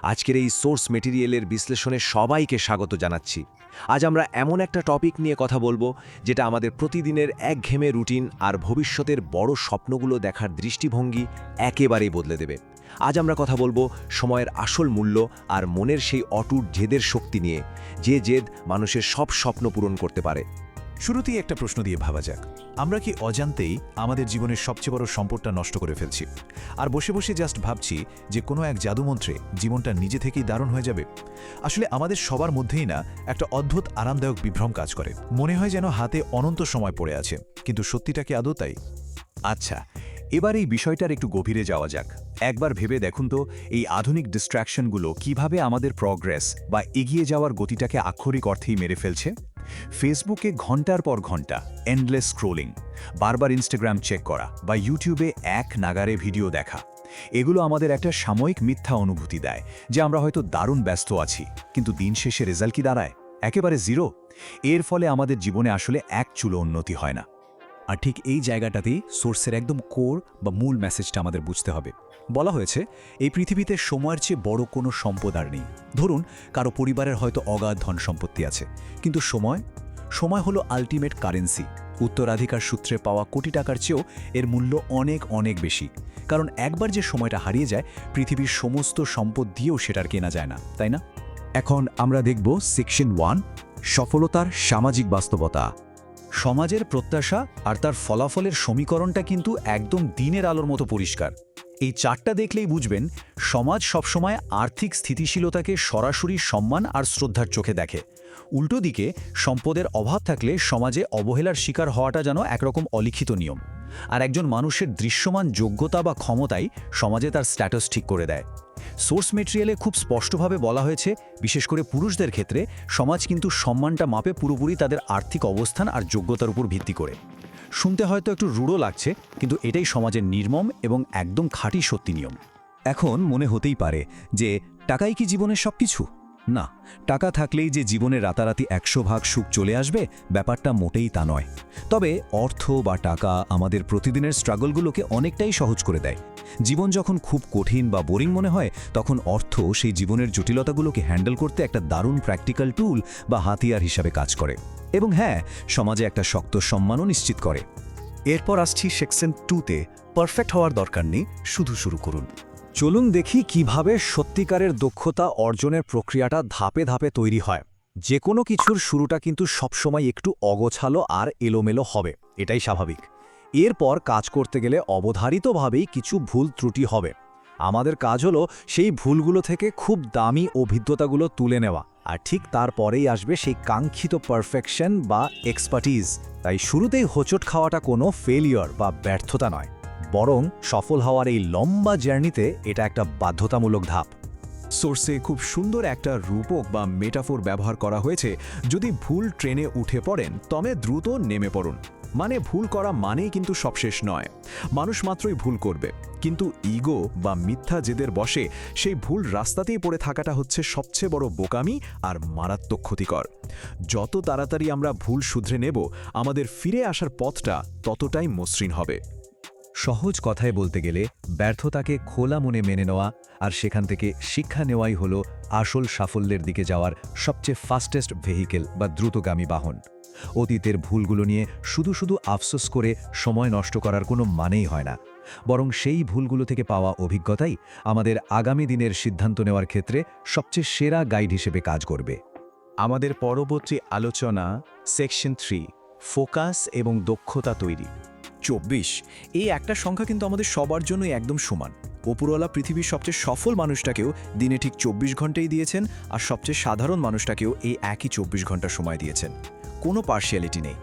আজকের এই সোর্স মেটেরিয়ালের বিশ্লেষণে সবাইকে স্বাগত জানাচ্ছি। আজ আমরা এমন একটা টপিক নিয়ে কথা বলবো যেটা আমাদের প্রতিদিনের একঘেয়েমি রুটিন আর ভবিষ্যতের বড় স্বপ্নগুলো দেখার দৃষ্টিভঙ্গি একেবারেই বদলে দেবে। আজ আমরা কথা বলবো সময়ের আসল মূল্য আর মনের সেই অটুট জেদের শক্তি নিয়ে, যে জেদ মানুষের সব স্বপ্ন পূরণ করতে পারে। শুরুতেই একটা প্রশ্ন দিয়ে ভাবা যাক, আমরা কি অজান্তেই আমাদের জীবনের সবচেয়ে বড় সম্পদটা নষ্ট করে ফেলছি, আর বসে বসে জাস্ট ভাবছি যে কোনো এক জাদুমন্ত্রে জীবনটা নিজে থেকেই দারুণ হয়ে যাবে? আসলে আমাদের সবার মধ্যেই না একটা অদ্ভুত আরামদায়ক বিভ্রম কাজ করে। মনে হয় যেন হাতে অনন্ত সময় পড়ে আছে, কিন্তু সত্যিটা কি আদৌ তাই? আচ্ছা, এবার এই বিষয়টার একটু গভীরে যাওয়া যাক। একবার ভেবে দেখুন তো, এই আধুনিক ডিস্ট্র্যাকশনগুলো কিভাবে আমাদের প্রগ্রেস বা এগিয়ে যাওয়ার গতিটাকে আক্ষরিক অর্থেই মেরে ফেলছে। ফেসবুকে ঘন্টার পর ঘন্টা এন্ডলেস স্ক্রোলিং, বারবার ইনস্টাগ্রাম চেক করা বা ইউটিউবে এক নাগারে ভিডিও দেখা, এগুলো আমাদের একটা সাময়িক মিথ্যা অনুভূতি দেয় যে আমরা হয়তো দারুণ ব্যস্ত আছি, কিন্তু দিন শেষে রেজাল্ট কি দাঁড়ায়? একেবারে জিরো। এর ফলে আমাদের জীবনে আসলে এক চুলো উন্নতি হয় না। আর ঠিক এই জায়গাটাতেই সোর্সের একদম কোর বা মূল মেসেজটা আমাদের বুঝতে হবে। বলা হয়েছে, এই পৃথিবীতে সময়ের চেয়ে বড় কোনো সম্পদ আর নেই। ধরুন, কারো পরিবারের হয়তো অগাধ ধন সম্পত্তি আছে, কিন্তু সময় হলো আলটিমেট কারেন্সি। উত্তরাধিকার সূত্রে পাওয়া কোটি টাকার চেয়েও এর মূল্য অনেক অনেক বেশি। কারণ একবার যে সময়টা হারিয়ে যায়, পৃথিবীর সমস্ত সম্পদ দিয়েও সেটার কেনা যায় না, তাই না? এখন আমরা দেখব সেকশন 1, সফলতার সামাজিক বাস্তবতা। সমাজের প্রত্যাশা আর তার ফলাফলের সমীকরণটা কিন্তু একদম দিনের আলোর মতো পরিষ্কার। এই চারটা দেখলেই বুঝবেন, সমাজ সবসময় আর্থিক স্থিতিশীলতাকে সরাসরি সম্মান আর শ্রদ্ধার চোখে দেখে। উল্টো দিকে সম্পদের অভাব থাকলে সমাজে অবহেলার শিকার হওয়াটা যেন একরকম অলিখিত নিয়ম। আর একজন মানুষের দৃশ্যমান যোগ্যতা বা ক্ষমতাই সমাজে তার স্ট্যাটাস ঠিক করে দেয়। সোর্স মেটেরিয়ালে খুব স্পষ্টভাবে বলা হয়েছে, বিশেষ করে পুরুষদের ক্ষেত্রে সমাজ কিন্তু সম্মানটা মাপে পুরোপুরি তাদের আর্থিক অবস্থান আর যোগ্যতার উপর ভিত্তি করে। শুনতে হয়তো একটু রূঢ় লাগছে, কিন্তু এটাই সমাজের নির্মম এবং একদম খাঁটি সত্যি নিয়ম। এখন মনে হতেই পারে যে টাকাই কি জীবনের সবকিছু? না, টাকা থাকলেই যে জীবনে রাতারাতি 100% সুখ চলে আসবে, ব্যাপারটা মোটেই তা নয়। তবে অর্থ বা টাকা আমাদের প্রতিদিনের স্ট্রাগলগুলোকে অনেকটাই সহজ করে দেয়। জীবন যখন খুব কঠিন বা বোরিং মনে হয়, তখন অর্থ সেই জীবনের জটিলতাগুলোকে হ্যান্ডেল করতে একটা দারুণ প্র্যাকটিক্যাল টুল বা হাতিয়ার হিসাবে কাজ করে। এবং হ্যাঁ, সমাজে একটা শক্ত সম্মানও নিশ্চিত করে। এরপর আসছি সেকশন 2তে, পারফেক্ট হওয়ার দরকার নেই, শুধু শুরু করুন। চলুন দেখি কিভাবে সত্যিকারের দক্ষতা অর্জনের প্রক্রিয়াটা ধাপে ধাপে তৈরি হয়। যে কোনো কিছুর শুরুটা কিন্তু সবসময় একটু অগোছালো আর এলোমেলো হবে, এটাই স্বাভাবিক। এরপর কাজ করতে গেলে অবধারিতভাবেই কিছু ভুল ত্রুটি হবে। আমাদের কাজ হলো সেই ভুলগুলো থেকে খুব দামি অভিজ্ঞতাগুলো তুলে নেওয়া, আর ঠিক তারপরেই আসবে সেই কাঙ্ক্ষিত পারফেকশন বা এক্সপার্টিজ। তাই শুরুতেই হোঁচট খাওয়াটা কোনো ফেলিওর বা ব্যর্থতা নয়, বরং সফল হওয়ার এই লম্বা জার্নিতে এটা একটা বাধ্যতামূলক ধাপ। সোর্সে খুব সুন্দর একটা রূপক বা মেটাফোর ব্যবহার করা হয়েছে। যদি ভুল ট্রেনে উঠে পড়েন, তবে দ্রুত নেমে পড়ুন। মানে ভুল করা মানেই কিন্তু সব শেষ নয়। মানুষ মাত্রই ভুল করবে, কিন্তু ইগো বা মিথ্যা জেদের বশে সেই ভুল রাস্তাতেই পড়ে থাকাটা হচ্ছে সবচেয়ে বড় বোকামি আর মারাত্মক ক্ষতিকর। যত তাড়াতাড়ি আমরা ভুল শুধরে নেব, আমাদের ফিরে আসার পথটা ততটাই মসৃণ হবে। সহজ কথায় বলতে গেলে, ব্যর্থতাকে খোলা মনে মেনে নেওয়া আর সেখান থেকে শিক্ষা নেওয়াই হলো আসল সাফল্যের দিকে যাওয়ার সবচেয়ে ফাস্টেস্ট ভেহিকেল বা দ্রুতগামী বাহন। অতীতের ভুলগুলো নিয়ে শুধু শুধু আফসোস করে সময় নষ্ট করার কোনো মানেই হয় না, বরং সেই ভুলগুলো থেকে পাওয়া অভিজ্ঞতাই আমাদের আগামী দিনের সিদ্ধান্ত নেওয়ার ক্ষেত্রে সবচেয়ে সেরা গাইড হিসেবে কাজ করবে। আমাদের পরবর্তী আলোচনা সেকশন 3, ফোকাস এবং দক্ষতা তৈরি। 24, এই একটা সংখ্যা কিন্তু আমাদের সবার জন্যই একদম সমান। ওপরওয়ালা পৃথিবীর সবচেয়ে সফল মানুষটাকেও দিনে ঠিক 24 ঘন্টাই দিয়েছেন, আর সবচেয়ে সাধারণ মানুষটাকেও এই একই 24 ঘন্টা সময় দিয়েছেন। কোনো পার্শিয়ালিটি নেই।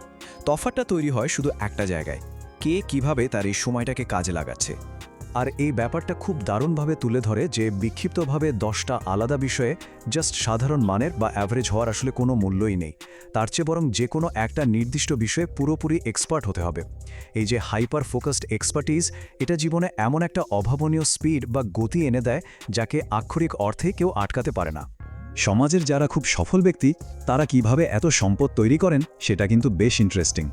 তফাৎটা তৈরি হয় শুধু একটা জায়গায়, কে কিভাবে তার এই সময়টাকে কাজে লাগাচ্ছে। আর এই ব্যাপারটা খুব দারুণভাবে তুলে ধরে যে বিক্ষিপ্তভাবে 10টা আলাদা বিষয়ে জাস্ট সাধারণ মানের বা অ্যাভারেজ হওয়ার আসলে কোনো মূল্যই নেই। তার চেয়ে বরং যে কোনো একটা নির্দিষ্ট বিষয়ে পুরোপুরি এক্সপার্ট হতে হবে। এই যে হাইপার ফোকাসড এক্সপার্টিজ, এটা জীবনে এমন একটা অভাবনীয় স্পিড বা গতি এনে দেয়, যাকে আক্ষরিক অর্থে কেউ আটকাতে পারে না। সমাজের যারা খুব সফল ব্যক্তি, তারা কিভাবে এত সম্পদ তৈরি করেন সেটা কিন্তু বেশ ইন্টারেস্টিং।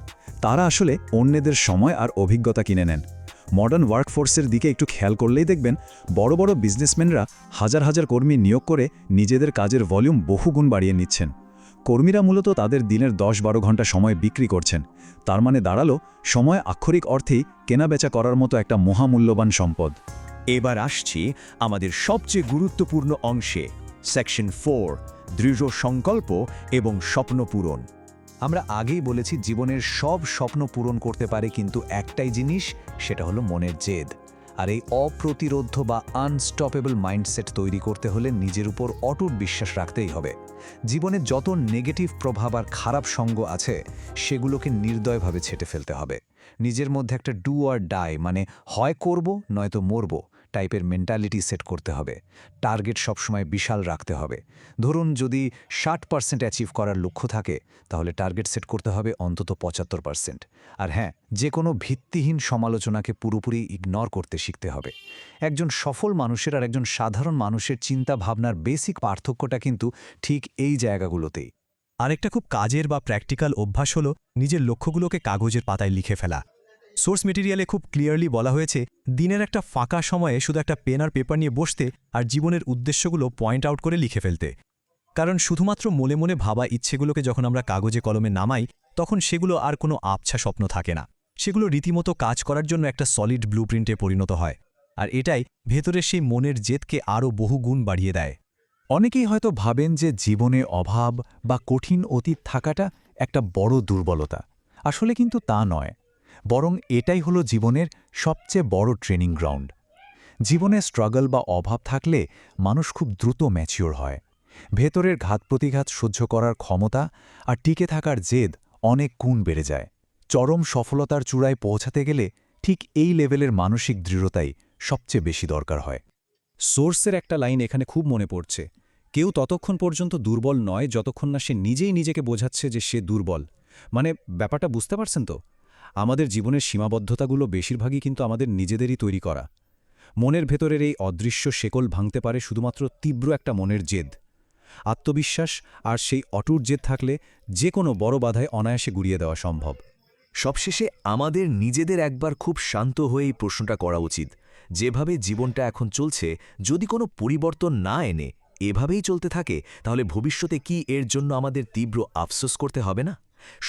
তারা আসলে অন্যদের সময় আর অভিজ্ঞতা কিনে নেন। মডার্ন ওয়ার্কফোর্সের দিকে একটু খেয়াল করলেই দেখবেন বড় বড় বিজনেসম্যানরা হাজার হাজার কর্মী নিয়োগ করে নিজেদের কাজের ভলিউম বহুগুণ বাড়িয়ে নিচ্ছেন। কর্মীরা মূলত তাদের দিনের 10-12 ঘন্টা সময় বিক্রি করছেন। তার মানে দাঁড়ালো সময় আক্ষরিক অর্থেই কেনাবেচা করার মতো একটা মহামূল্যবান সম্পদ। এবার আসছি আমাদের সবচেয়ে গুরুত্বপূর্ণ অংশে, সেকশন 4, দৃঢ় সংকল্প এবং স্বপ্ন পূরণ। আমরা আগেই বলেছি জীবনের সব স্বপ্ন পূরণ করতে পারে কিন্তু একটাই জিনিস, সেটা হলো মনের জেদ। আর এই অপ্রতিরোধ্য বা আনস্টপেবল মাইন্ডসেট তৈরি করতে হলে নিজের উপর অটুট বিশ্বাস রাখতেই হবে। জীবনে যত নেগেটিভ প্রভাব আর খারাপ সঙ্গ আছে সেগুলোকে নির্দয়ভাবে ছেঁটে ফেলতে হবে। নিজের মধ্যে একটা ডু অর ডাই, মানে হয় করব নয়তো মরব টাইপের মেন্টালিটি সেট করতে হবে। টার্গেট সবসময় বিশাল রাখতে হবে। ধরুন যদি 60% অ্যাচিভ করার লক্ষ্য থাকে, তাহলে টার্গেট সেট করতে হবে অন্তত 75%। আর হ্যাঁ, যে কোনো ভিত্তিহীন সমালোচনাকে পুরোপুরি ইগনোর করতে শিখতে হবে। একজন সফল মানুষের আর একজন সাধারণ মানুষের চিন্তা ভাবনার বেসিক পার্থক্যটা কিন্তু ঠিক এই জায়গাগুলোতেই। আরেকটা খুব কাজের বা প্র্যাকটিক্যাল অভ্যাস হলো নিজের লক্ষ্যগুলোকে কাগজের পাতায় লিখে ফেলা। সোর্স মেটেরিয়ালে খুব ক্লিয়ারলি বলা হয়েছে দিনের একটা ফাঁকা সময়ে শুধু একটা পেন আর পেপার নিয়ে বসতে আর জীবনের উদ্দেশ্যগুলো পয়েন্ট আউট করে লিখে ফেলতে। কারণ শুধুমাত্র মনে মনে ভাবা ইচ্ছেগুলোকে যখন আমরা কাগজে কলমে নামাই, তখন সেগুলো আর কোনো আবছা স্বপ্ন থাকে না। সেগুলো রীতিমতো কাজ করার জন্য একটা সলিড ব্লুপ্রিন্টে পরিণত হয়। আর এটাই ভেতরের সেই মনের জেদকে আরও বহু গুণ বাড়িয়ে দেয়। অনেকেই হয়তো ভাবেন যে জীবনে অভাব বা কঠিন অতীত থাকাটা একটা বড় দুর্বলতা। আসলে কিন্তু তা নয়, বরং এটাই হলো জীবনের সবচেয়ে বড় ট্রেনিং গ্রাউন্ড। জীবনে স্ট্রাগল বা অভাব থাকলে মানুষ খুব দ্রুত ম্যাচিওর হয়। ভেতরের ঘাত প্রতিঘাত সহ্য করার ক্ষমতা আর টিকে থাকার জেদ অনেক গুণ বেড়ে যায়। চরম সফলতার চূড়ায় পৌঁছাতে গেলে ঠিক এই লেভেলের মানসিক দৃঢ়তাই সবচেয়ে বেশি দরকার হয়। সোর্সের একটা লাইন এখানে খুব মনে পড়ছে, কেউ ততক্ষণ পর্যন্ত দুর্বল নয় যতক্ষণ না সে নিজেই নিজেকে বোঝাচ্ছে যে সে দুর্বল। মানে ব্যাপারটা বুঝতে পারছেন তো? আমাদের জীবনের সীমাবদ্ধতাগুলো বেশিরভাগই কিন্তু আমাদের নিজেদেরই তৈরি করা। মনের ভেতরের এই অদৃশ্য শেকল ভাঙতে পারে শুধুমাত্র তীব্র একটা মনের জেদ, আত্মবিশ্বাস আর সেই অটুট জেদ থাকলে যে কোনো বড় বাধায় অনায়াসে গুড়িয়ে দেওয়া সম্ভব। সবশেষে আমাদের নিজেদের একবার খুব শান্ত হয়ে এই প্রশ্নটা করা উচিত, যেভাবে জীবনটা এখন চলছে যদি কোনো পরিবর্তন না এনে এভাবেই চলতে থাকে, তাহলে ভবিষ্যতে কি এর জন্য আমাদের তীব্র আফসোস করতে হবে না?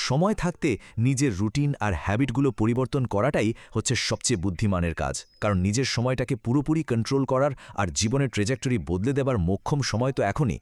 সময় থাকতে নিজের রুটিন আর হ্যাবিটগুলো পরিবর্তন করাটাই হচ্ছে সবচেয়ে বুদ্ধিমানের কাজ, কারণ নিজের সময়টাকে পুরোপুরি কন্ট্রোল করার আর জীবনের ট্রেজেক্টরি বদলে দেবার মোক্ষম সময় তো এখনই।